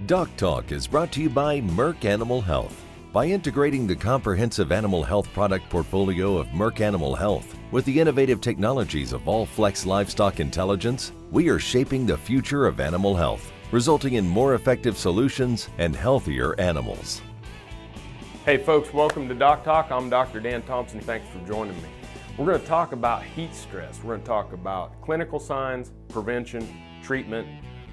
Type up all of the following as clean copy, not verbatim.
DocTalk is brought to you by Merck Animal Health. By integrating the comprehensive animal health product portfolio of Merck Animal Health with the innovative technologies of All-Flex Livestock Intelligence, we are shaping the future of animal health, resulting in more effective solutions and healthier animals. Hey folks, welcome to DocTalk. I'm Dr. Dan Thompson. Thanks for joining me. We're going to talk about heat stress. We're going to talk about clinical signs, prevention, treatment.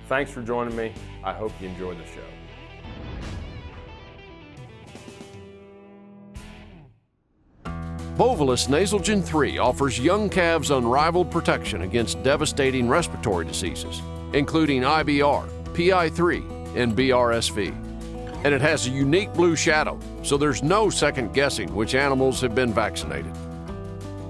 Thanks for joining me. I hope you enjoy the show. Bovolus Nasalgen 3 offers young calves unrivaled protection against devastating respiratory diseases, including IBR, PI3, and BRSV. And it has a unique blue shadow, so there's no second guessing which animals have been vaccinated.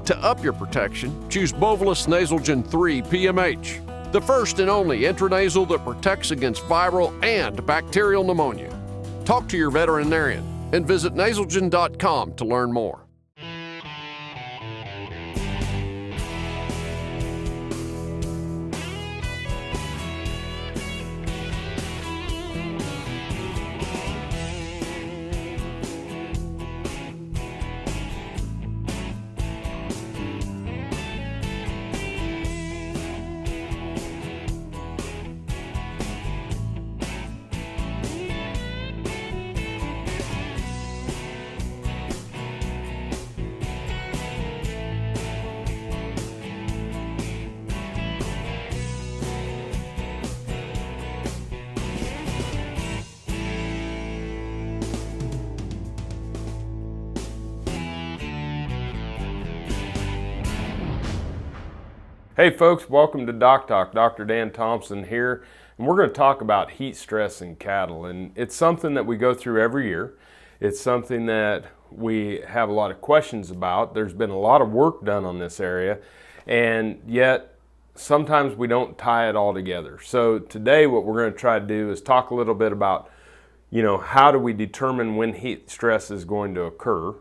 To up your protection, choose Bovolus Nasalgen 3 PMH, the first and only intranasal that protects against viral and bacterial pneumonia. Talk to your veterinarian and visit nasalgen.com to learn more. Hey folks, welcome to DocTalk. Dr. Dan Thompson here, and we're going to talk about heat stress in cattle. And it's something that we go through every year. It's something that we have a lot of questions about. There's been a lot of work done on this area, and yet sometimes we don't tie it all together. So today what we're going to try to do is talk a little bit about, how do we determine when heat stress is going to occur.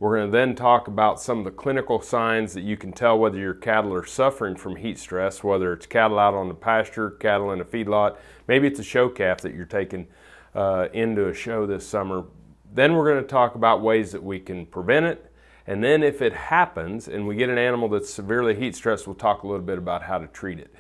We're going to then talk about some of the clinical signs that you can tell whether your cattle are suffering from heat stress, whether it's cattle out on the pasture, cattle in a feedlot, maybe it's a show calf that you're taking into a show this summer. Then we're going to talk about ways that we can prevent it. And then if it happens and we get an animal that's severely heat stressed, we'll talk a little bit about how to treat it.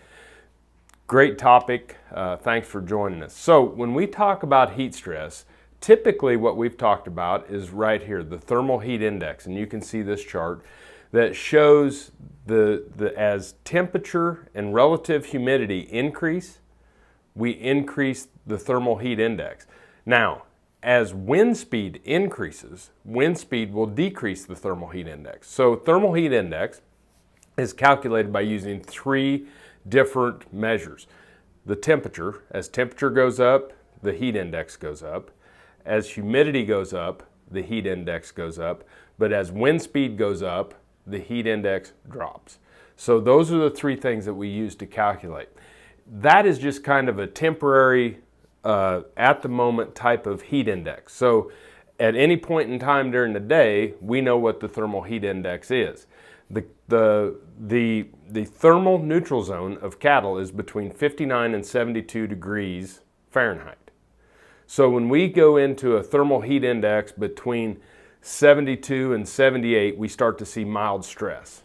Great topic. Thanks for joining us. So when we talk about heat stress, typically what we've talked about is right here, the thermal heat index, and you can see this chart that shows as temperature and relative humidity increase, we increase the thermal heat index. Now, as wind speed increases, wind speed will decrease the thermal heat index. So thermal heat index is calculated by using three different measures. The temperature, as temperature goes up, the heat index goes up. As humidity goes up, the heat index goes up, but as wind speed goes up, the heat index drops. So those are the three things that we use to calculate. That is just kind of a temporary, at the moment type of heat index. So at any point in time during the day, we know what the thermal heat index is. The thermal neutral zone of cattle is between 59 and 72 degrees Fahrenheit. So when we go into a thermal heat index between 72 and 78, we start to see mild stress.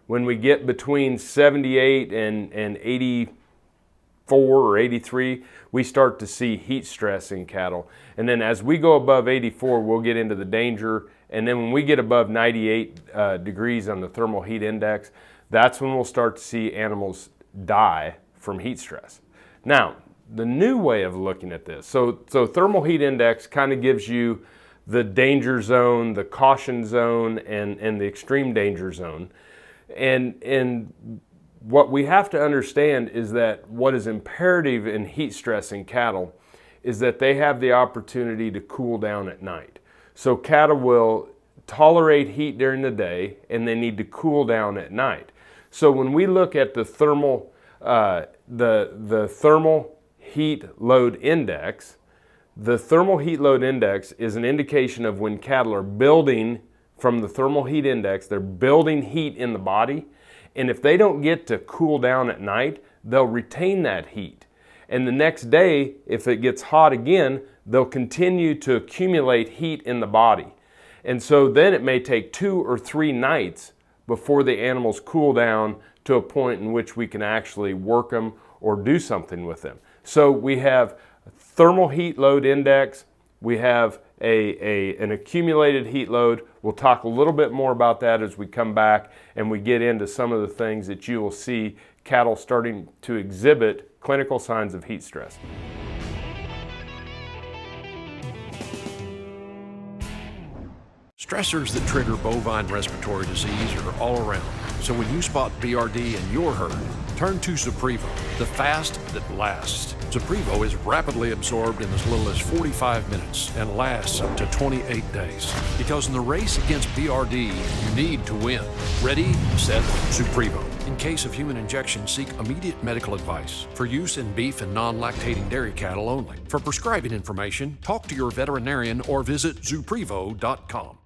When we get between 78 and 84 or 83, we start to see heat stress in cattle. And then as we go above 84, we'll get into the danger. And then when we get above 98 degrees on the thermal heat index, that's when we'll start to see animals die from heat stress. Now, the new way of looking at this. So thermal heat index kind of gives you the danger zone, the caution zone, and the extreme danger zone. And what we have to understand is that what is imperative in heat stress in cattle is that they have the opportunity to cool down at night. So cattle will tolerate heat during the day and they need to cool down at night. So when we look at the thermal heat load index, the thermal heat load index is an indication of when cattle are building from the thermal heat index, they're building heat in the body, and if they don't get to cool down at night, they'll retain that heat. And the next day, if it gets hot again, they'll continue to accumulate heat in the body. And so then it may take 2 or 3 nights before the animals cool down to a point in which we can actually work them or do something with them. So we have thermal heat load index, we have an accumulated heat load. We'll talk a little bit more about that as we come back and we get into some of the things that you will see cattle starting to exhibit clinical signs of heat stress. Stressors that trigger bovine respiratory disease are all around. So when you spot BRD in your herd, turn to Zuprevo, the fast that lasts. Zuprevo is rapidly absorbed in as little as 45 minutes and lasts up to 28 days. Because in the race against BRD, you need to win. Ready, set, Zuprevo. In case of human injection, seek immediate medical advice. For use in beef and non-lactating dairy cattle only. For prescribing information, talk to your veterinarian or visit Zuprevo.com.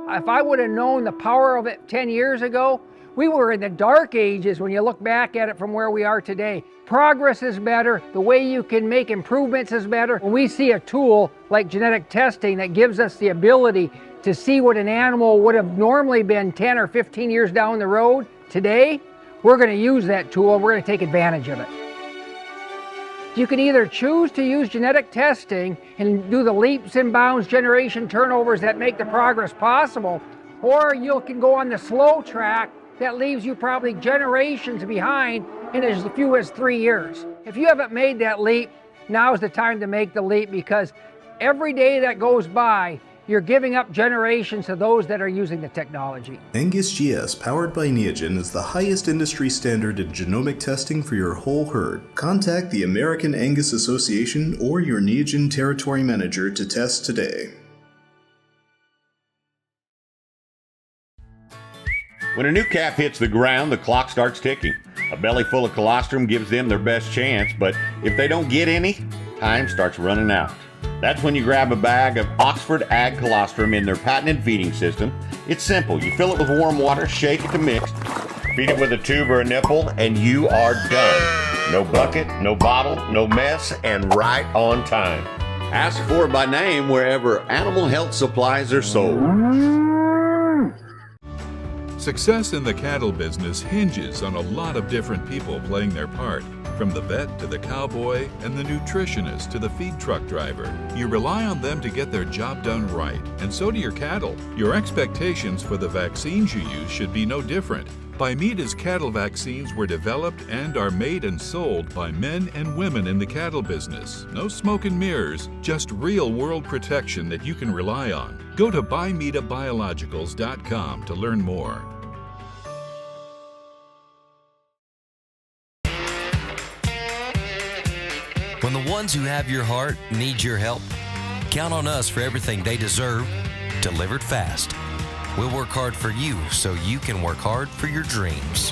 If I would have known the power of it 10 years ago, we were in the dark ages when you look back at it from where we are today. Progress is better, the way you can make improvements is better. When we see a tool like genetic testing that gives us the ability to see what an animal would have normally been 10 or 15 years down the road, today, we're going to use that tool, we're going to take advantage of it. You can either choose to use genetic testing and do the leaps and bounds generation turnovers that make the progress possible, or you can go on the slow track that leaves you probably generations behind in as few as 3 years. If you haven't made that leap, now's the time to make the leap, because every day that goes by, you're giving up generations to those that are using the technology. Angus GS powered by Neogen is the highest industry standard in genomic testing for your whole herd. Contact the American Angus Association or your Neogen territory manager to test today. When a new calf hits the ground, the clock starts ticking. A belly full of colostrum gives them their best chance, but if they don't get any, time starts running out. That's when you grab a bag of Oxford Ag Colostrum in their patented feeding system. It's simple. You fill it with warm water, shake it to mix, feed it with a tube or a nipple, and you are done. No bucket, no bottle, no mess, and right on time. Ask for it by name wherever animal health supplies are sold. Success in the cattle business hinges on a lot of different people playing their part. From the vet to the cowboy and the nutritionist to the feed truck driver, you rely on them to get their job done right, and so do your cattle. Your expectations for the vaccines you use should be no different. Bimeta's cattle vaccines were developed and are made and sold by men and women in the cattle business. No smoke and mirrors, just real-world protection that you can rely on. Go to bimetabiologicals.com to learn more. When the ones who have your heart need your help, count on us for everything they deserve, delivered fast. We'll work hard for you so you can work hard for your dreams.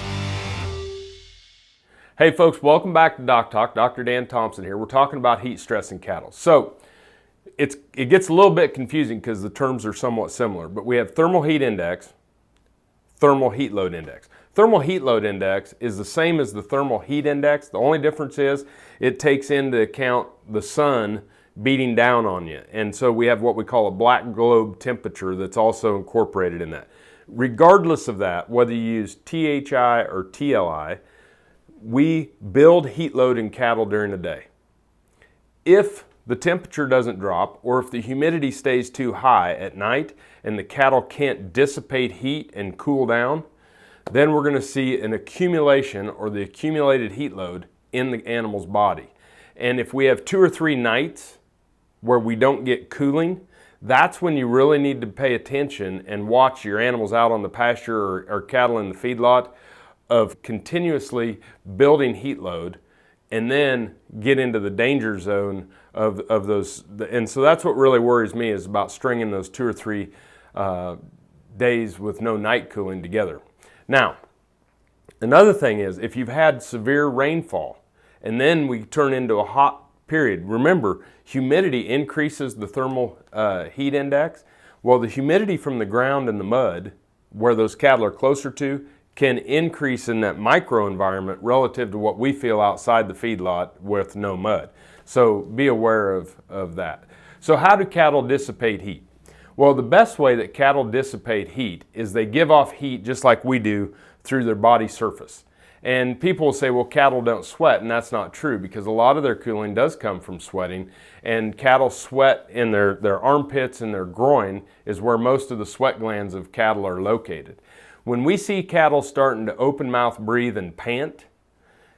Hey folks, welcome back to DocTalk. Dr. Dan Thompson here. We're talking about heat stress in cattle. So it gets a little bit confusing because the terms are somewhat similar, but we have thermal heat index, thermal heat load index. Thermal heat load index is the same as the thermal heat index. The only difference is it takes into account the sun beating down on you. And so we have what we call a black globe temperature that's also incorporated in that. Regardless of that, whether you use THLI or THLI, we build heat load in cattle during the day. If the temperature doesn't drop, or if the humidity stays too high at night and the cattle can't dissipate heat and cool down, then we're going to see an accumulation or the accumulated heat load in the animal's body. And if we have 2 or 3 nights where we don't get cooling, that's when you really need to pay attention and watch your animals out on the pasture or cattle in the feedlot of continuously building heat load and then get into the danger zone of those. And so that's what really worries me, is about stringing those 2 or 3 days with no night cooling together. Now, another thing is, if you've had severe rainfall and then we turn into a hot period, remember, humidity increases the thermal heat index. Well, the humidity from the ground and the mud, where those cattle are closer to, can increase in that microenvironment relative to what we feel outside the feedlot with no mud. So be aware of that. So how do cattle dissipate heat? Well, the best way that cattle dissipate heat is they give off heat just like we do through their body surface. And people will say, well, cattle don't sweat, and that's not true because a lot of their cooling does come from sweating, and cattle sweat in their armpits and their groin is where most of the sweat glands of cattle are located. When we see cattle starting to open mouth breathe and pant,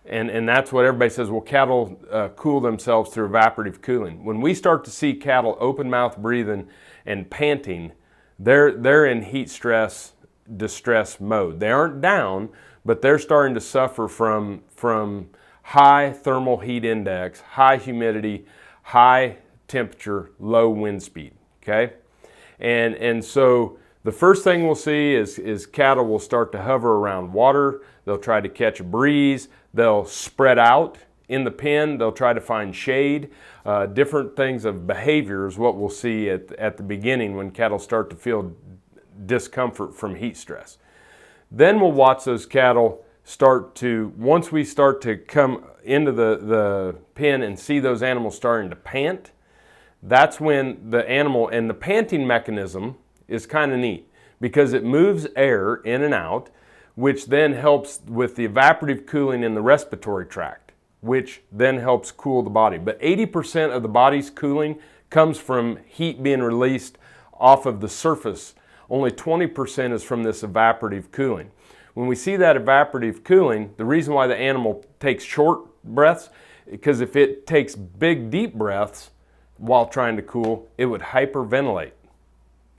and that's what everybody says, well, cattle cool themselves through evaporative cooling. When we start to see cattle open mouth breathing and panting, they're in heat stress, distress mode. They aren't down, but they're starting to suffer from high thermal heat index, high humidity, high temperature, low wind speed, okay? And so the first thing we'll see is cattle will start to hover around water. They'll try to catch a breeze. They'll spread out in the pen. They'll try to find shade. Different things of behavior is what we'll see at the beginning when cattle start to feel discomfort from heat stress. Then we'll watch those cattle start to, once we start to come into the pen and see those animals starting to pant, that's when the animal, and the panting mechanism is kind of neat because it moves air in and out, which then helps with the evaporative cooling in the respiratory tract, which then helps cool the body. But 80% of the body's cooling comes from heat being released off of the surface. Only 20% is from this evaporative cooling. When we see that evaporative cooling, the reason why the animal takes short breaths, because if it takes big, deep breaths while trying to cool, it would hyperventilate.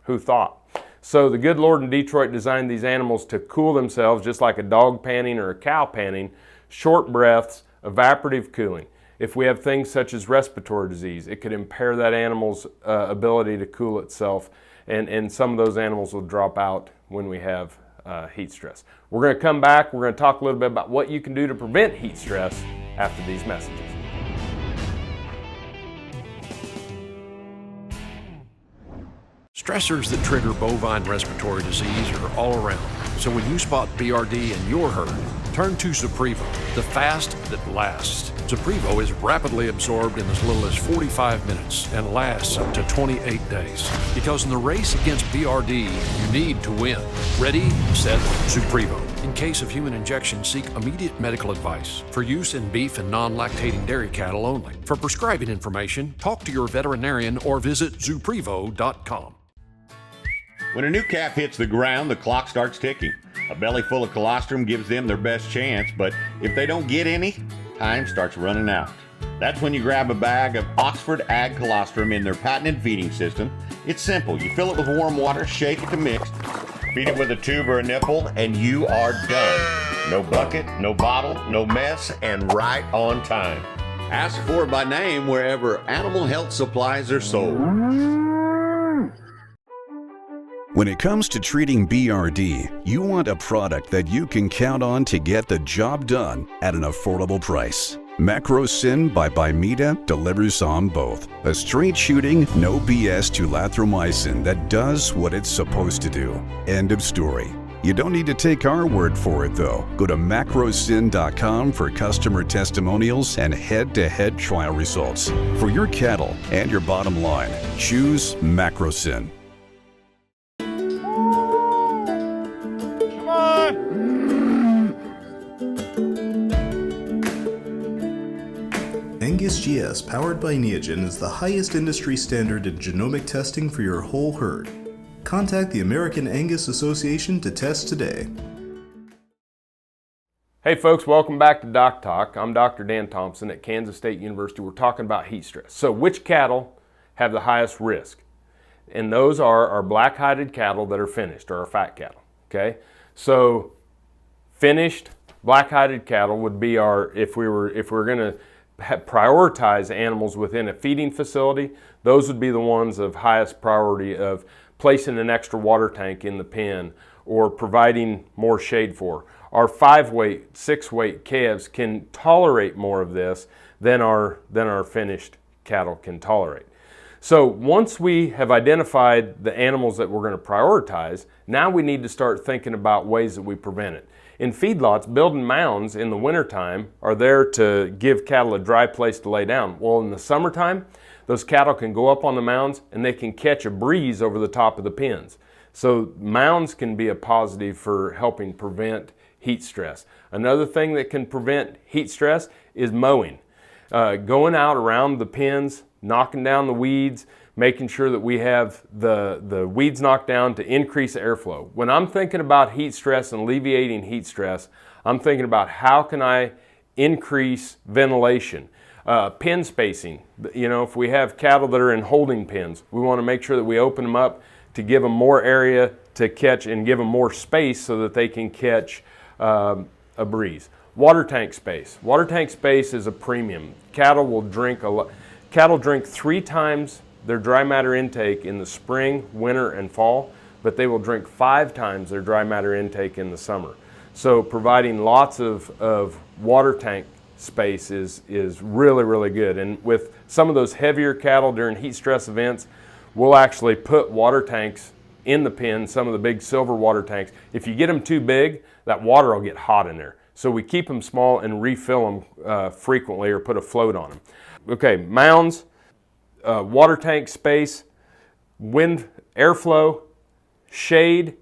Who thought? So the good Lord in Detroit designed these animals to cool themselves just like a dog panting or a cow panting, short breaths, evaporative cooling. If we have things such as respiratory disease, it could impair that animal's ability to cool itself, and some of those animals will drop out when we have heat stress. We're going to come back, we're going to talk a little bit about what you can do to prevent heat stress after these messages. Stressors that trigger bovine respiratory disease are all around. So when you spot BRD in your herd, turn to Zuprevo, the fast that lasts. Zuprevo is rapidly absorbed in as little as 45 minutes and lasts up to 28 days. Because in the race against BRD, you need to win. Ready, set, Zuprevo. In case of human injection, seek immediate medical advice. For use in beef and non-lactating dairy cattle only. For prescribing information, talk to your veterinarian or visit Zuprevo.com. When a new calf hits the ground, the clock starts ticking. A belly full of colostrum gives them their best chance, but if they don't get any, time starts running out. That's when you grab a bag of Oxford Ag Colostrum in their patented feeding system. It's simple. You fill it with warm water, shake it to mix, feed it with a tube or a nipple, and you are done. No bucket, no bottle, no mess, and right on time. Ask for it by name wherever animal health supplies are sold. When it comes to treating BRD, you want a product that you can count on to get the job done at an affordable price. Macrosyn by Bimeda delivers on both. A straight shooting, no BS tulathromycin that does what it's supposed to do. End of story. You don't need to take our word for it though. Go to macrosyn.com for customer testimonials and head-to-head trial results. For your cattle and your bottom line, choose Macrosyn. Angus GS powered by Neogen is the highest industry standard in genomic testing for your whole herd. Contact the American Angus Association to test today. Hey folks, welcome back to DocTalk. I'm Dr. Dan Thompson at Kansas State University. We're talking about heat stress. So which cattle have the highest risk? And those are our black-hided cattle that are finished, or our fat cattle, okay? So finished black-hided cattle would be our, if we were going to prioritize animals within a feeding facility, those would be the ones of highest priority of placing an extra water tank in the pen or providing more shade for. Our 5-weight, 6-weight calves can tolerate more of this than our finished cattle can tolerate. So once we have identified the animals that we're going to prioritize, now we need to start thinking about ways that we prevent it. In feedlots, building mounds in the wintertime are there to give cattle a dry place to lay down. Well, in the summertime, those cattle can go up on the mounds and they can catch a breeze over the top of the pens. So mounds can be a positive for helping prevent heat stress. Another thing that can prevent heat stress is mowing. Going out around the pens, knocking down the weeds, making sure that we have the weeds knocked down to increase airflow. When I'm thinking about heat stress and alleviating heat stress, I'm thinking about how can I increase ventilation. Pen spacing. You know, if we have cattle that are in holding pens, we want to make sure that we open them up to give them more area to catch and give them more space so that they can catch a breeze. Water tank space. Water tank space is a premium. Cattle will drink Cattle drink 3 times their dry matter intake in the spring, winter, and fall, but they will drink 5 times their dry matter intake in the summer. So providing lots of water tank space is really, really good. And with some of those heavier cattle during heat stress events, we'll actually put water tanks in the pen, some of the big silver water tanks. If you get them too big, that water will get hot in there. So we keep them small and refill them frequently or put a float on them. Okay, mounds, water tank space, wind, airflow, shade,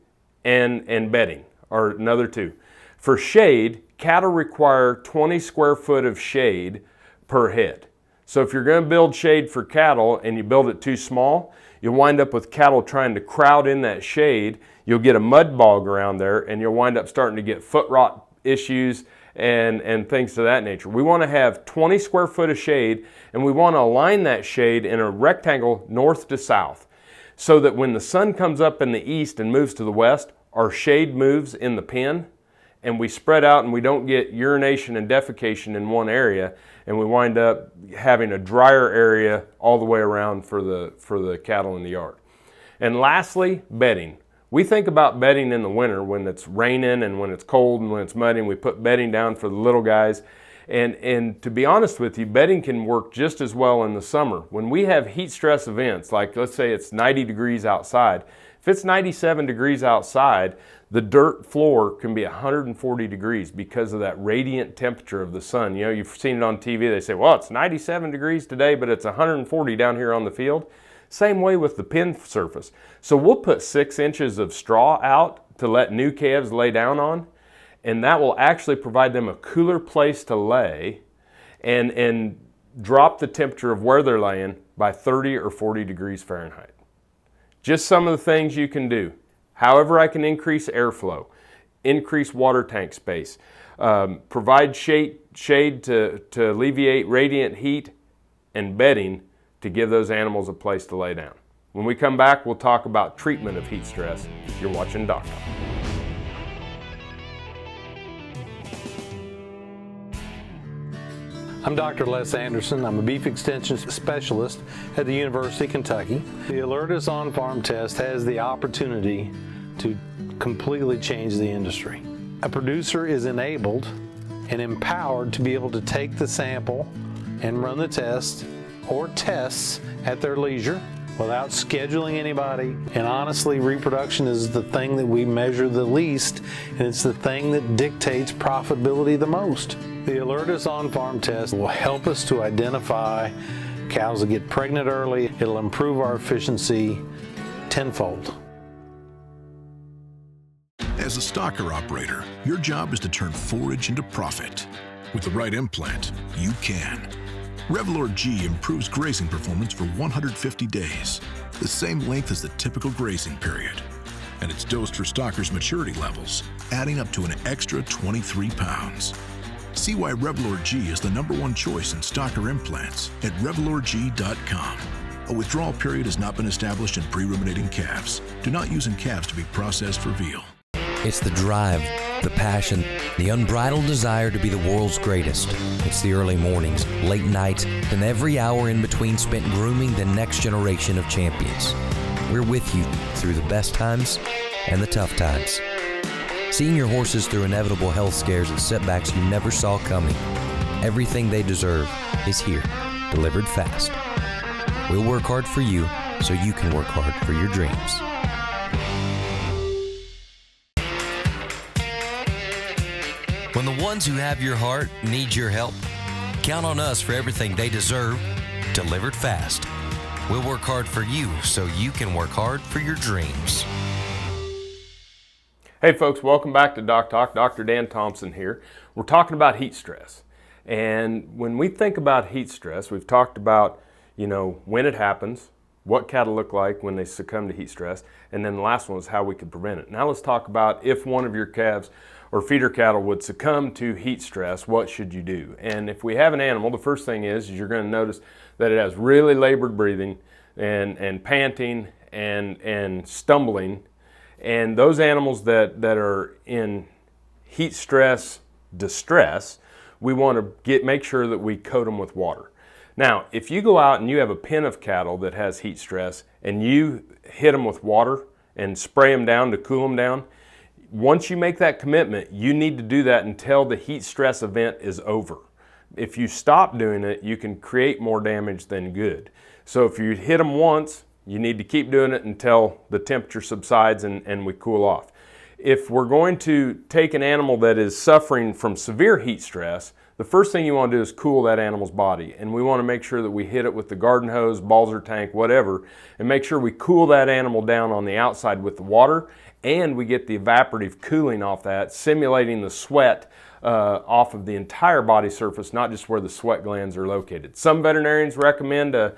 and bedding are another 2. For shade, cattle require 20 square foot of shade per head. So if you're going to build shade for cattle and you build it too small, you'll wind up with cattle trying to crowd in that shade. You'll get a mud bog around there and you'll wind up starting to get foot rot issues and things of that nature. We want to have 20 square foot of shade, and we want to align that shade in a rectangle north to south so that when the sun comes up in the east and moves to the west, our shade moves in the pen and we spread out and we don't get urination and defecation in one area, and we wind up having a drier area all the way around for the cattle in the yard. And lastly, bedding. We think about bedding in the winter when it's raining and when it's cold and when it's muddy, and we put bedding down for the little guys. And to be honest with you, bedding can work just as well in the summer. When we have heat stress events, like let's say it's 90 degrees outside, if it's 97 degrees outside, the dirt floor can be 140 degrees because of that radiant temperature of the sun. You know, you've seen it on TV, they say, well, it's 97 degrees today, but it's 140 down here on the field. Same way with the pen surface. So we'll put 6 inches of straw out to let new calves lay down on, and that will actually provide them a cooler place to lay and drop the temperature of where they're laying by 30 or 40 degrees Fahrenheit. Just some of the things you can do. However, I can increase airflow, increase water tank space, provide shade to alleviate radiant heat, and bedding to give those animals a place to lay down. When we come back, we'll talk about treatment of heat stress. You're watching DocTalk. I'm Dr. Les Anderson. I'm a beef extension specialist at the University of Kentucky. The Alertus on-farm test has the opportunity to completely change the industry. A producer is enabled and empowered to be able to take the sample and run the test or tests at their leisure without scheduling anybody. And honestly, reproduction is the thing that we measure the least, and it's the thing that dictates profitability the most. The Alertus on-farm test will help us to identify cows that get pregnant early. It'll improve our efficiency tenfold. As a stocker operator, your job is to turn forage into profit. With the right implant, you can. Revlor G improves grazing performance for 150 days, the same length as the typical grazing period. And it's dosed for stockers' maturity levels, adding up to an extra 23 pounds. See why Revlor G is the #1 choice in stocker implants at RevlorG.com. A withdrawal period has not been established in pre-ruminating calves. Do not use in calves to be processed for veal. It's the drive, the passion, the unbridled desire to be the world's greatest. It's the early mornings, late nights, and every hour in between spent grooming the next generation of champions. We're with you through the best times and the tough times. Seeing your horses through inevitable health scares and setbacks you never saw coming. Everything they deserve is here, delivered fast. We'll work hard for you so you can work hard for your dreams. When the ones who have your heart need your help, count on us for everything they deserve, delivered fast. We'll work hard for you so you can work hard for your dreams. Hey folks, welcome back to DocTalk. Dr. Dan Thompson here. We're talking about heat stress. And when we think about heat stress, we've talked about, when it happens, what cattle look like when they succumb to heat stress, and then the last one is how we could prevent it. Now let's talk about if one of your calves or feeder cattle would succumb to heat stress, what should you do? And if we have an animal, the first thing is you're going to notice that it has really labored breathing and panting and stumbling. And those animals that are in heat stress distress, we want to make sure that we coat them with water. Now, if you go out and you have a pen of cattle that has heat stress and you hit them with water and spray them down to cool them down, once you make that commitment, you need to do that until the heat stress event is over. If you stop doing it, you can create more damage than good. So if you hit them once, you need to keep doing it until the temperature subsides and we cool off. If we're going to take an animal that is suffering from severe heat stress, the first thing you want to do is cool that animal's body. And we want to make sure that we hit it with the garden hose, balzer tank, whatever, and make sure we cool that animal down on the outside with the water, and we get the evaporative cooling off that, simulating the sweat off of the entire body surface, not just where the sweat glands are located. Some veterinarians recommend a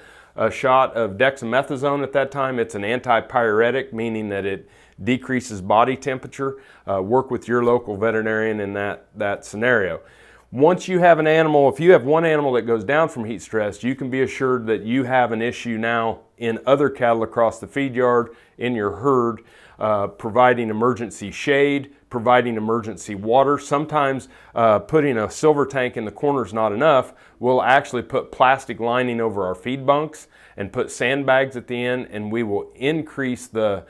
shot of dexamethasone at that time. It's an antipyretic, meaning that it decreases body temperature. Work with your local veterinarian in that scenario. Once you have an animal, if you have one animal that goes down from heat stress, you can be assured that you have an issue now in other cattle across the feed yard, in your herd, providing emergency shade, providing emergency water. Sometimes putting a silver tank in the corner is not enough. We'll actually put plastic lining over our feed bunks and put sandbags at the end, and we will increase the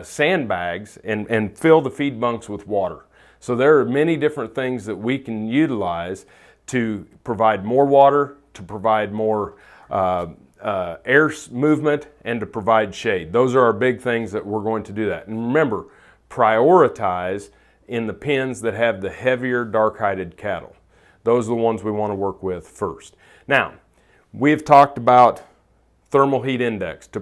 sandbags and fill the feed bunks with water. So there are many different things that we can utilize to provide more water, to provide more air movement, and to provide shade. Those are our big things that we're going to do that. And remember, prioritize in the pens that have the heavier dark-hided cattle. Those are the ones we want to work with first. Now, we've talked about thermal heat index to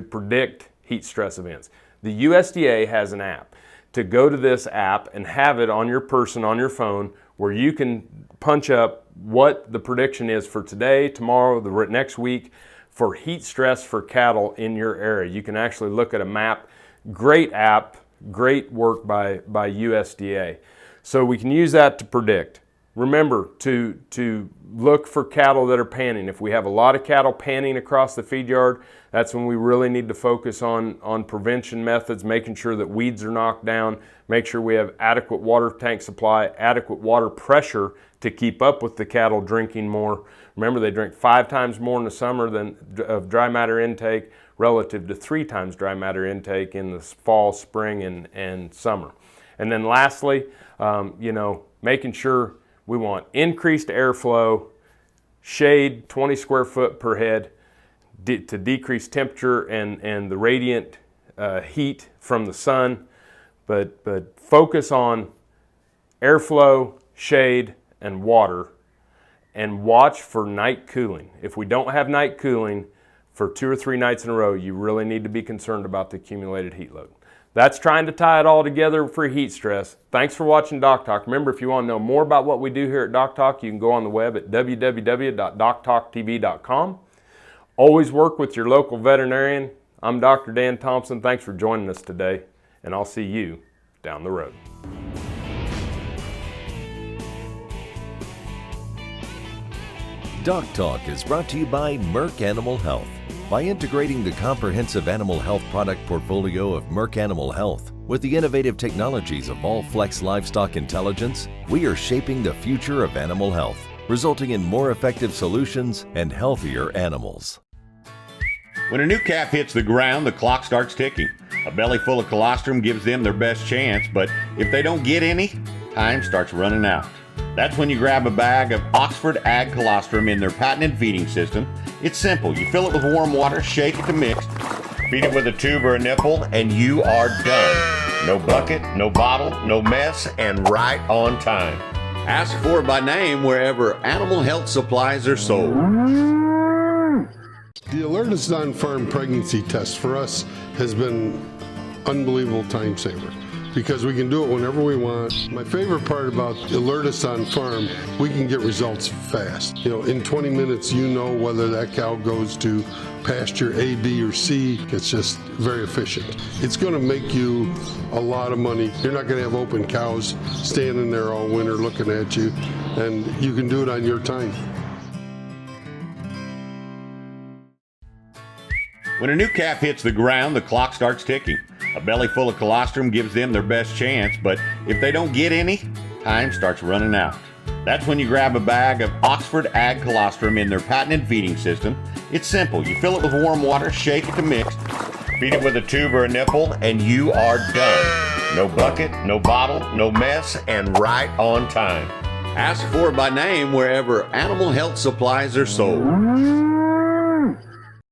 predict heat stress events. The USDA has an app. To go to this app and have it on your person, on your phone, where you can punch up what the prediction is for today, tomorrow, the next week for heat stress for cattle in your area. You can actually look at a map. Great app, great work by USDA. So we can use that to predict. Remember to look for cattle that are panting. If we have a lot of cattle panting across the feed yard, that's when we really need to focus on prevention methods, making sure that weeds are knocked down, make sure we have adequate water tank supply, adequate water pressure to keep up with the cattle drinking more. Remember, they drink 5 times more in the summer of dry matter intake relative to 3 times dry matter intake in the fall, spring, and summer. And then lastly, making sure we want increased airflow, shade 20 square foot per head to decrease temperature and the radiant heat from the sun, but focus on airflow, shade, and water, and watch for night cooling. If we don't have night cooling for 2 or 3 nights in a row, you really need to be concerned about the accumulated heat load. That's trying to tie it all together for heat stress. Thanks for watching DocTalk. Remember, if you want to know more about what we do here at DocTalk, you can go on the web at www.doctalktv.com. Always work with your local veterinarian. I'm Dr. Dan Thompson. Thanks for joining us today, and I'll see you down the road. DocTalk is brought to you by Merck Animal Health. By integrating the comprehensive animal health product portfolio of Merck Animal Health with the innovative technologies of All-Flex Livestock Intelligence, we are shaping the future of animal health, resulting in more effective solutions and healthier animals. When a new calf hits the ground, the clock starts ticking. A belly full of colostrum gives them their best chance, but if they don't get any, time starts running out. That's when you grab a bag of Oxford Ag Colostrum in their patented feeding system. It's simple. You fill it with warm water, shake it to mix, feed it with a tube or a nipple, and you are done. No bucket, no bottle, no mess, and right on time. Ask for it by name wherever animal health supplies are sold. The Alertus on-farm pregnancy test for us has been unbelievable time saver because we can do it whenever we want. My favorite part about Alertus on farm, we can get results fast. You know, in 20 minutes, you know whether that cow goes to pasture A, B, or C. It's just very efficient. It's going to make you a lot of money. You're not going to have open cows standing there all winter looking at you, and you can do it on your time. When a new calf hits the ground, the clock starts ticking. A belly full of colostrum gives them their best chance, but if they don't get any, time starts running out. That's when you grab a bag of Oxford Ag Colostrum in their patented feeding system. It's simple. You fill it with warm water, shake it to mix, feed it with a tube or a nipple, and you are done. No bucket, no bottle, no mess, and right on time. Ask for it by name wherever animal health supplies are sold.